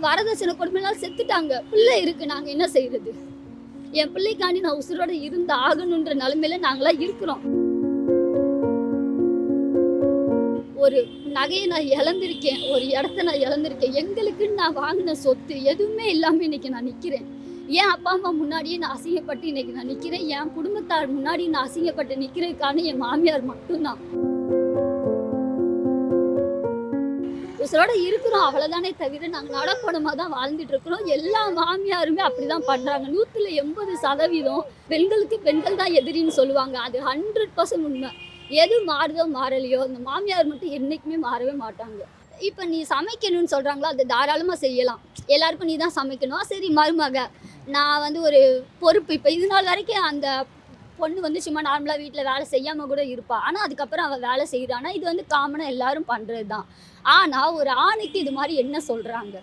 வரதட்சணை கொடுமையால் செத்துட்டாங்க. பிள்ளை இருக்கு, நாங்க என்ன செய்யறது? என் பிள்ளைக்காண்டி நான் உசுரோட இருந்து ஆகணுன்ற நிலைமையில நாங்களாம் இருக்கிறோம். ஒரு நகையை நான் இழந்திருக்கேன், ஒரு இடத்த நான் இழந்திருக்கேன். எங்களுக்குன்னு நான் வாங்கின சொத்து எதுவுமே இல்லாம இன்னைக்கு நான் நிக்கிறேன். என் அப்பா அம்மா முன்னாடியே நான் அசிங்கப்பட்டு இன்னைக்கு நான் நிக்கிறேன். என் குடும்பத்தார் முன்னாடி நான் அசிங்கப்பட்டு நிக்கிறதுக்கான என் மாமியார் மட்டும்தான். உசுரோட இருக்கிறோம் அவ்வளவுதானே தவிர நாங்க நடப்பணமா தான் வாழ்ந்துட்டு இருக்கிறோம். எல்லா மாமியாருமே அப்படிதான் பண்றாங்க. 100% பெண்களுக்கு பெண்கள் தான் எதிரின்னு சொல்லுவாங்க. அது 100% உண்மை. எது மாறுதோ மாறலையோ இந்த மாமியார் மட்டும் என்னைக்குமே மாறவே மாட்டாங்க. இப்ப நீ சமைக்கணும்னு சொல்றாங்களா, அது தாராளமா செய்யலாம். எல்லாருக்கும் நீ தான் சமைக்கணும். சரி மருமக, நான் ஒரு பொறுப்பு. இப்ப இது நாள் வரைக்கும் அந்த பொண்ணு சும்மா நார்மலா வீட்டுல வேலை செய்யாம கூட இருப்பா. ஆனா அதுக்கப்புறம் அவ வேலை செய்யறானா, இது காமனா எல்லாரும் பண்றதுதான். ஆனா ஒரு ஆணுக்கு இது மாதிரி என்ன சொல்றாங்க?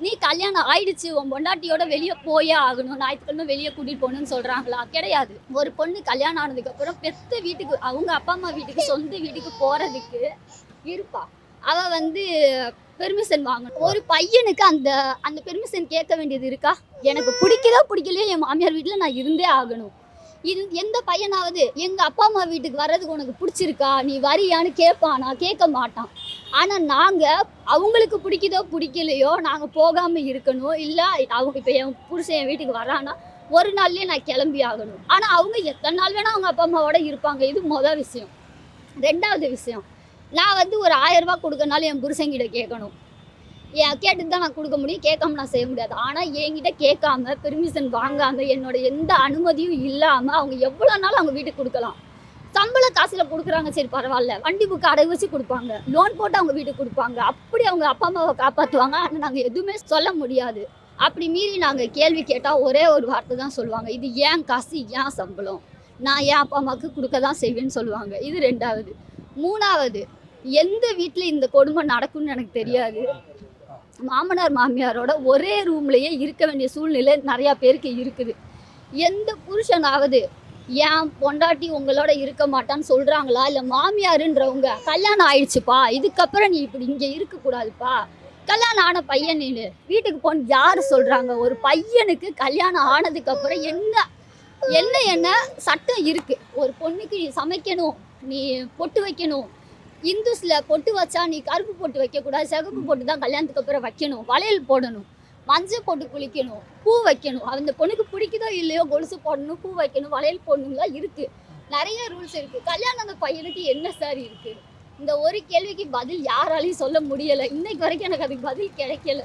நீ கல்யாணம் ஆயிடுச்சு, உன் பொண்டாட்டியோட வெளியே போயே ஆகணும், ஞாயிற்றுக்கிழமை வெளியே கூட்டிட்டு போகணும்னு சொல்றாங்களா? கிடையாது. ஒரு பொண்ணு கல்யாணம் ஆனதுக்கு அப்புறம் பெத்த வீட்டுக்கு, அவங்க அப்பா அம்மா வீட்டுக்கு, சொந்த வீட்டுக்கு போறதுக்கு இருப்பா. அவ பெர்மிஷன் வாங்கணும். ஒரு பையனுக்கு அந்த அந்த பெர்மிஷன் கேட்க வேண்டியது இருக்கா? எனக்கு பிடிக்கலோ பிடிக்கலையோ என் மாமியார் வீட்டுல நான் இருந்தே ஆகணும். எந்த பையனாவது எங்க அப்பா அம்மா வீட்டுக்கு வர்றதுக்கு உனக்கு பிடிச்சிருக்கா, நீ வரியான்னு கேட்பானா? கேட்க மாட்டான். ஆனா நாங்க அவங்களுக்கு பிடிக்குதோ பிடிக்கலையோ நாங்க போகாம இருக்கணும். இல்ல அவங்க இப்ப என் புருஷன் என் வீட்டுக்கு வரானா ஒரு நாள்லயே நான் கிளம்பி ஆகணும். ஆனா அவங்க எத்தனை நாள் வேணா அவங்க அப்பா அம்மாவோட இருப்பாங்க. இது மொதல் விஷயம். 2வது விஷயம், நான் ஒரு 1000 ரூபாய் கொடுக்கறனால என் புருஷங்கிட்ட கேட்கணும். கேட்டுட்டு தான் நான் கொடுக்க முடியும், கேட்காம நான் செய்ய முடியாது. ஆனால் என்கிட்ட கேட்காம, பெர்மிஷன் வாங்காமல், என்னோட எந்த அனுமதியும் இல்லாமல் அவங்க எவ்வளோ நாள் அவங்க வீட்டுக்கு கொடுக்கலாம். சம்பள காசில் கொடுக்குறாங்க, சரி பரவாயில்ல. வண்டி புக்கு அடகு வச்சு கொடுப்பாங்க, லோன் போட்டு அவங்க வீட்டுக்கு கொடுப்பாங்க. அப்படி அவங்க அப்பா அம்மாவை காப்பாற்றுவாங்க. ஆனால் நாங்கள் எதுவுமே சொல்ல முடியாது. அப்படி மீறி நாங்கள் கேள்வி கேட்டால் ஒரே ஒரு வார்த்தை தான் சொல்லுவாங்க, இது ஏன் காசு, ஏன் சம்பளம், நான் என் அப்பா அம்மாவுக்கு கொடுக்க தான் செய்வேன்னு சொல்லுவாங்க. இது 2வது. 3வது, எந்த வீட்டில் இந்த கொடுமை நடக்கும்னு எனக்கு தெரியாது. மாமனார் மாமியாரோட ஒரே ரூம்லயே இருக்க வேண்டிய சூழ்நிலை நிறைய பேருக்கு இருக்குது. எந்த புருஷனாவது ஏன் பொண்டாட்டி உங்களோட இருக்க மாட்டான்னு சொல்றாங்களா? இல்லை மாமியாருன்றவங்க கல்யாணம் ஆயிடுச்சுப்பா, இதுக்கப்புறம் நீ இப்படி இங்கே இருக்கக்கூடாதுப்பா, கல்யாணம் ஆன பையன் நீ வீட்டுக்கு போன்னு யார் சொல்றாங்க? ஒரு பையனுக்கு கல்யாணம் ஆனதுக்கு அப்புறம் என்ன என்ன என்ன சட்டம் இருக்கு? ஒரு பொண்ணுக்கு நீ சமைக்கணும், நீ பொட்டு வைக்கணும். இந்துஸ்ல பொட்டு வச்சா நீ கருப்பு பொட்டு வைக்கக்கூடாது, சிகப்பு பொட்டு தான் கல்யாணத்துக்கு அப்புறம் வைக்கணும். வளையல் போடணும், மஞ்சள் போட்டு குளிக்கணும், பூ வைக்கணும். அந்த பொண்ணுக்கு பிடிக்குதோ இல்லையோ கொலுசு போடணும், பூ வைக்கணும், வளையல் போடணும்லாம் இருக்கு. நிறைய ரூல்ஸ் இருக்கு. கல்யாணம் அந்த பையனுக்கு என்ன சார் இருக்கு? இந்த ஒரு கேள்விக்கு பதில் யாராலையும் சொல்ல முடியலை. இன்னைக்கு வரைக்கும் எனக்கு அதுக்கு பதில் கிடைக்கல.